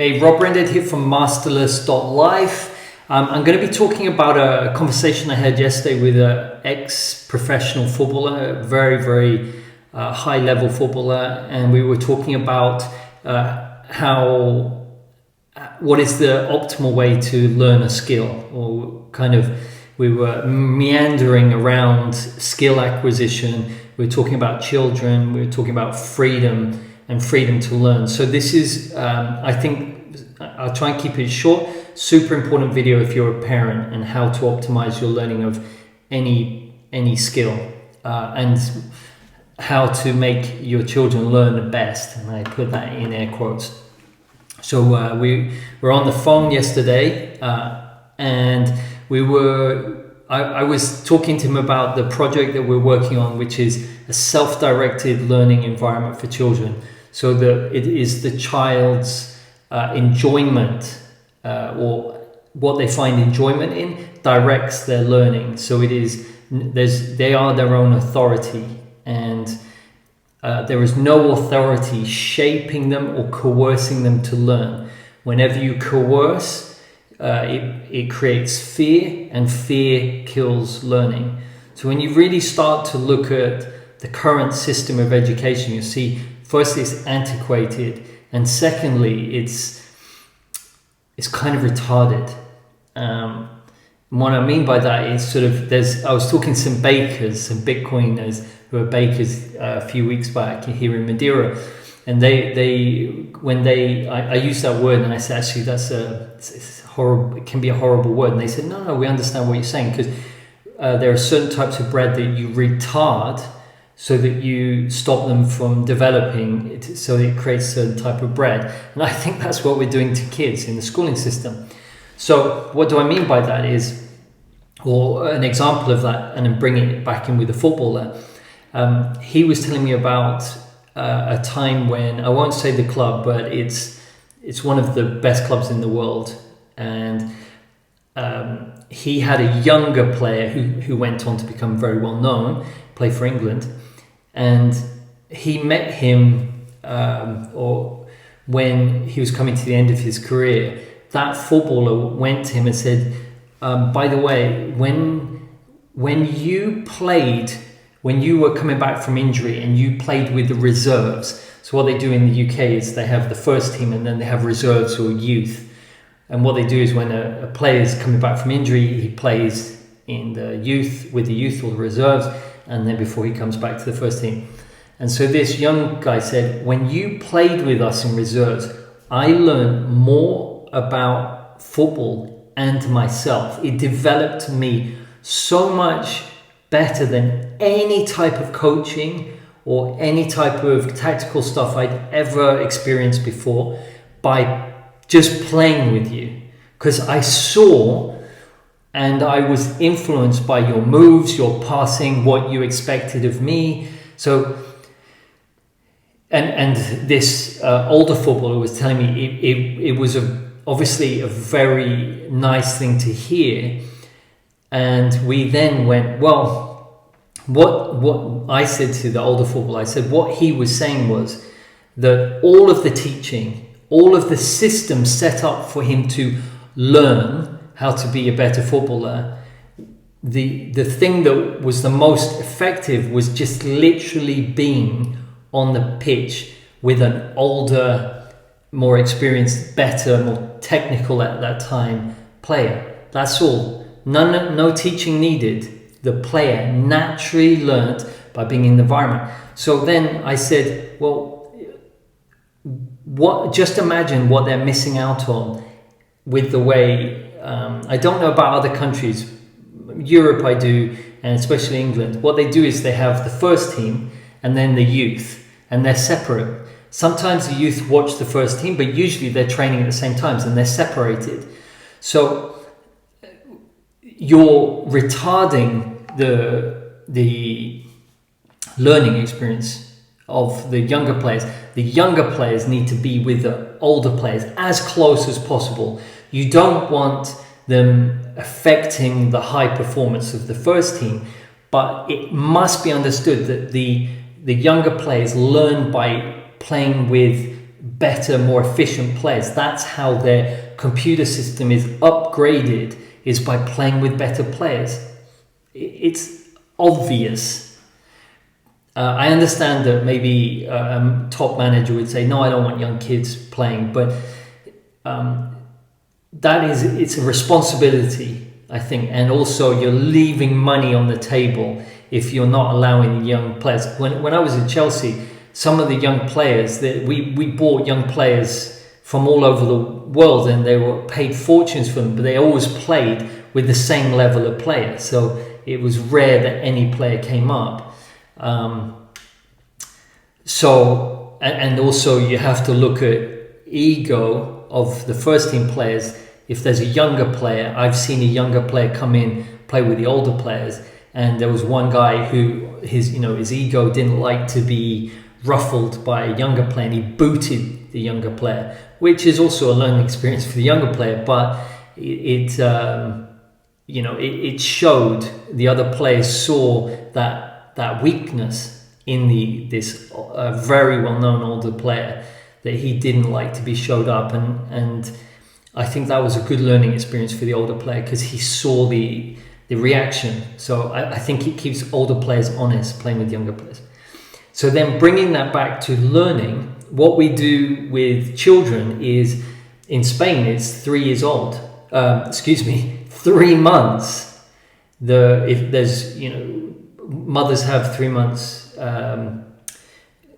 Hey, Rob Rended here from Masterless.life. I'm going to be talking about a conversation I had yesterday with an ex-professional footballer, a very high-level footballer, and we were talking about what is the optimal way to learn a skill, or we were meandering around skill acquisition. We were talking about children, we were talking about freedom and freedom to learn. So this is, I think, I'll try and keep it short, super important video if you're a parent, and how to optimize your learning of any skill, and how to make your children learn the best, and I put that in air quotes. So we were on the phone yesterday, and I was talking to him about the project that we're working on, which is a self-directed learning environment for children. So that it is the child's enjoyment, or what they find enjoyment in, directs their learning. So they are their own authority, and there is no authority shaping them or coercing them to learn. Whenever you coerce, it creates fear, and fear kills learning. So when you really start to look at the current system of education, you see, firstly, it's antiquated, and secondly, it's kind of retarded. What I mean by that is I was talking to some bakers, some Bitcoiners who are bakers a few weeks back here in Madeira, and I used that word, and I said, actually, it's horrible. It can be a horrible word, and they said, no, we understand what you're saying, because there are certain types of bread that you retard, so that you stop them from developing, so it creates a certain type of bread. And I think that's what we're doing to kids in the schooling system. So what do I mean by that is, or an example of that, and then bringing it back in with the footballer, he was telling me about a time when, I won't say the club, but it's one of the best clubs in the world, and he had a younger player who went on to become very well known, play for England. And he met him, or when he was coming to the end of his career, that footballer went to him and said, by the way, when you were coming back from injury and you played with the reserves, so what they do in the UK is they have the first team and then they have reserves or youth. And what they do is when a player is coming back from injury, he plays in the youth, with the youth or the reserves, and then before he comes back to the first team. And so this young guy said, when you played with us in reserves, I learned more about football and myself. It developed me so much better than any type of coaching or any type of tactical stuff I'd ever experienced before, by just playing with you. Because I saw and I was influenced by your moves, your passing, what you expected of me. So, and this older footballer was telling me it was obviously a very nice thing to hear. And we then went, well, what I said to the older footballer, I said what he was saying was that all of the teaching, all of the systems set up for him to learn how to be a better footballer, the thing that was the most effective was just literally being on the pitch with an older, more experienced, better, more technical at that time player. That's all. No teaching needed. The player naturally learned by being in the environment. So then I said, well, just imagine what they're missing out on with the way, I don't know about other countries, Europe I do, and especially England. What they do is they have the first team and then the youth, and they're separate. Sometimes the youth watch the first team, but usually they're training at the same times and they're separated. So you're retarding the learning experience of the younger players. The younger players need to be with the older players as close as possible. You don't want them affecting the high performance of the first team, but it must be understood that the younger players learn by playing with better, more efficient players. That's how their computer system is upgraded, is by playing with better players. It's obvious. I understand that maybe a top manager would say, no, I don't want young kids playing, but it's a responsibility, I think, and also you're leaving money on the table if you're not allowing young players. When I was at Chelsea, some of the young players that we bought young players from all over the world, and they were paid fortunes for them, but they always played with the same level of player. So it was rare that any player came up. And also you have to look at ego of the first team players. If there's a younger player, I've seen a younger player come in, play with the older players, and there was one guy who his ego didn't like to be ruffled by a younger player, and he booted the younger player, which is also a learning experience for the younger player, but it showed the other players saw that weakness in this very well-known older player, that he didn't like to be showed up, and I think that was a good learning experience for the older player, because he saw the reaction. So I think it keeps older players honest playing with younger players. So then bringing that back to learning, what we do with children is, in Spain, it's 3 years old. 3 months. If there's, mothers have 3 months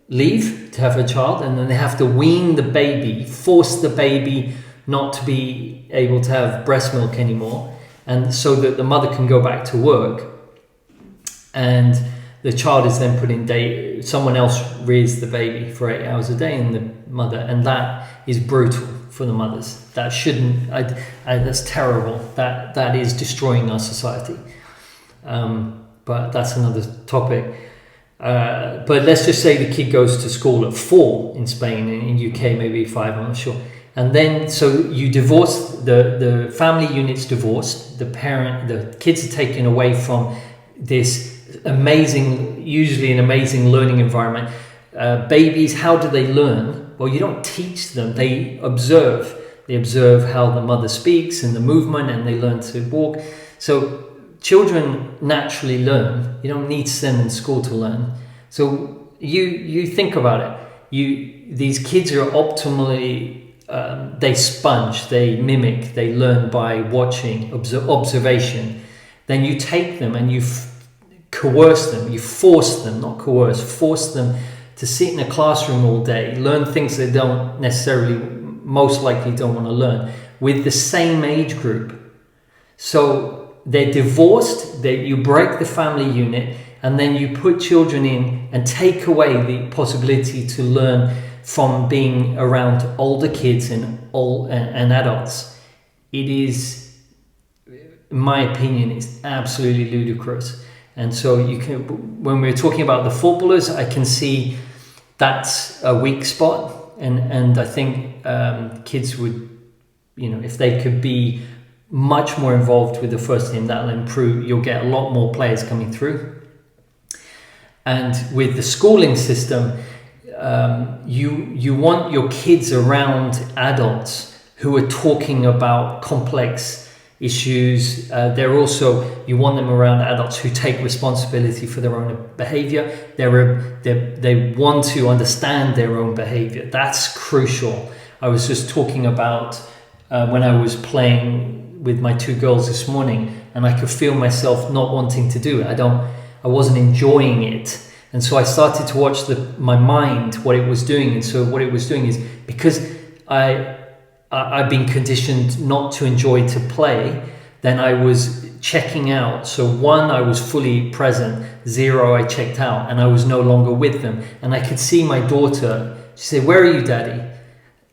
leave to have a child, and then they have to wean the baby, force the baby not to be able to have breast milk anymore, and so that the mother can go back to work, and the child is then put in someone else rears the baby for 8 hours a day, and the mother, and that is brutal for the mothers. That shouldn't, that's terrible. That is destroying our society. But that's another topic. But let's just say the kid goes to school at 4 in Spain, and in UK maybe 5, I'm not sure. And then, so you divorce, the family unit's divorced, the kids are taken away from this usually an amazing learning environment. Babies, how do they learn? Well, you don't teach them, they observe. They observe how the mother speaks and the movement, and they learn to walk. So children naturally learn. You don't need to send them to school to learn. So you think about it. These kids are optimally, they sponge, they mimic, they learn by watching, observation. Then you take them and you coerce them, you force them, not coerce, force them to sit in a classroom all day, learn things they don't necessarily, most likely don't want to learn, with the same age group. So they're divorced, you break the family unit, and then you put children in and take away the possibility to learn from being around older kids and adults. It is, in my opinion, it's absolutely ludicrous. And so when we're talking about the footballers, I can see that's a weak spot, and I think kids would, if they could be much more involved with the first team, that'll improve. You'll get a lot more players coming through. And with the schooling system, you want your kids around adults who are talking about complex issues. You want them around adults who take responsibility for their own behavior. They want to understand their own behavior. That's crucial. I was just talking about when I was playing with my 2 girls this morning, and I could feel myself not wanting to do it. I wasn't enjoying it. And so I started to watch my mind, what it was doing. And so what it was doing is, because I've been conditioned not to enjoy to play, then I was checking out. So 1, I was fully present. 0, I checked out, and I was no longer with them. And I could see my daughter, she said, "Where are you, Daddy?"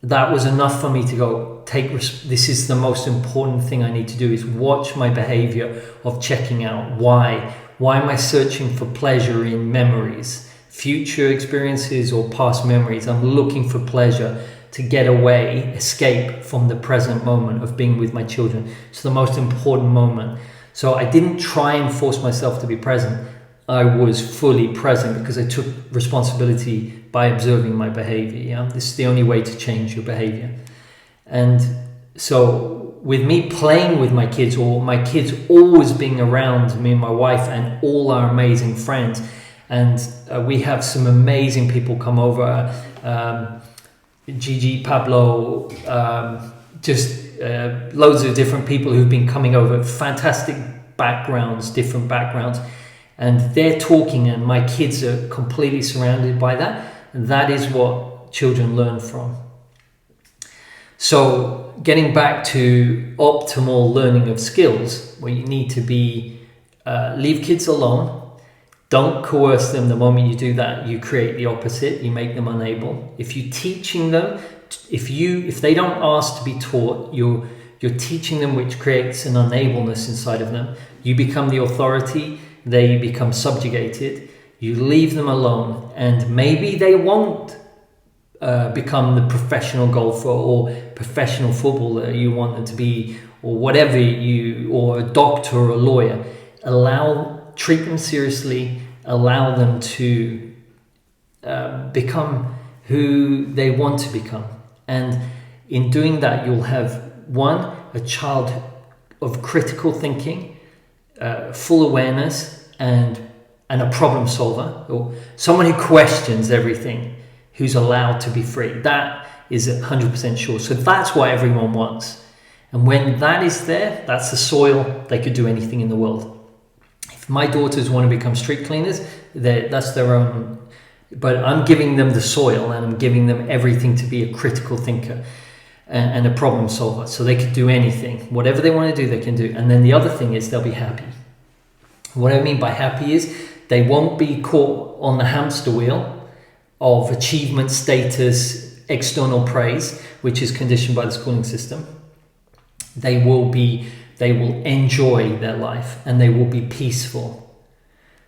That was enough for me to go, this is the most important thing I need to do, is watch my behavior of checking out. Why? Why am I searching for pleasure in memories, future experiences or past memories? I'm looking for pleasure to get away, escape from the present moment of being with my children. It's the most important moment. So I didn't try and force myself to be present. I was fully present because I took responsibility by observing my behavior. Yeah, this is the only way to change your behavior. And so with me playing with my kids, or my kids always being around me and my wife and all our amazing friends, and we have some amazing people come over, Gigi, Pablo, loads of different people who've been coming over, fantastic backgrounds, different backgrounds, and they're talking and my kids are completely surrounded by that. And that is what children learn from. So getting back to optimal learning of skills, where you need to be, leave kids alone. Don't coerce them. The moment you do that, you create the opposite. You make them unable. If you're teaching them, if they don't ask to be taught, you're teaching them, which creates an unableness inside of them. You become the authority. They become subjugated. You leave them alone, and maybe they won't become the professional golfer or professional footballer you want them to be, or whatever or a doctor or a lawyer. Treat them seriously, allow them to become who they want to become. And in doing that, you'll have a child of critical thinking, full awareness, and a problem solver, or someone who questions everything, who's allowed to be free. That is 100% sure. So that's what everyone wants. And when that is there, that's the soil. They could do anything in the world. If my daughters want to become street cleaners, that's their own. But I'm giving them the soil, and I'm giving them everything to be a critical thinker and a problem solver. So they could do anything. Whatever they want to do, they can do. And then the other thing is they'll be happy. What I mean by happy is they won't be caught on the hamster wheel of achievement, status, external praise, which is conditioned by the schooling system. They will enjoy their life, and they will be peaceful.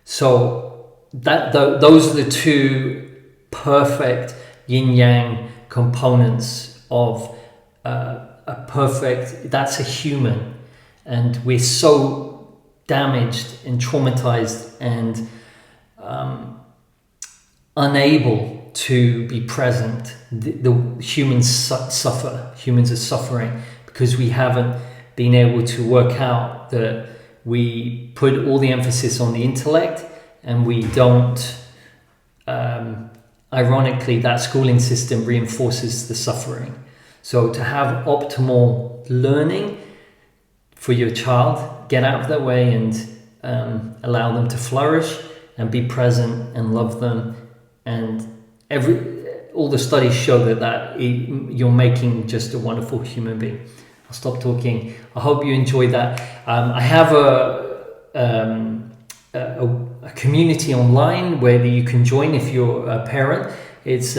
So those are the two perfect yin-yang components of a perfect. That's a human, and we're so damaged and traumatized and unable to be present. The humans suffer. Humans are suffering because we haven't been able to work out that we put all the emphasis on the intellect, and we don't. Ironically, that schooling system reinforces the suffering. So to have optimal learning for your child, get out of their way and allow them to flourish and be present and love them. And all the studies show that you're making just a wonderful human being. I'll stop talking. I hope you enjoyed that. I have a community online where you can join if you're a parent. It's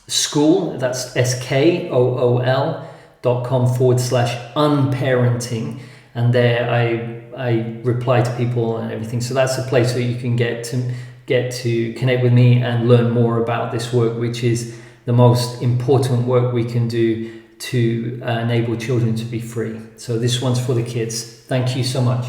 school, that's skool.com/unparenting, and there I reply to people and everything. So that's a place where you can get to connect with me and learn more about this work, which is the most important work we can do to enable children to be free. So this one's for the kids. Thank you so much.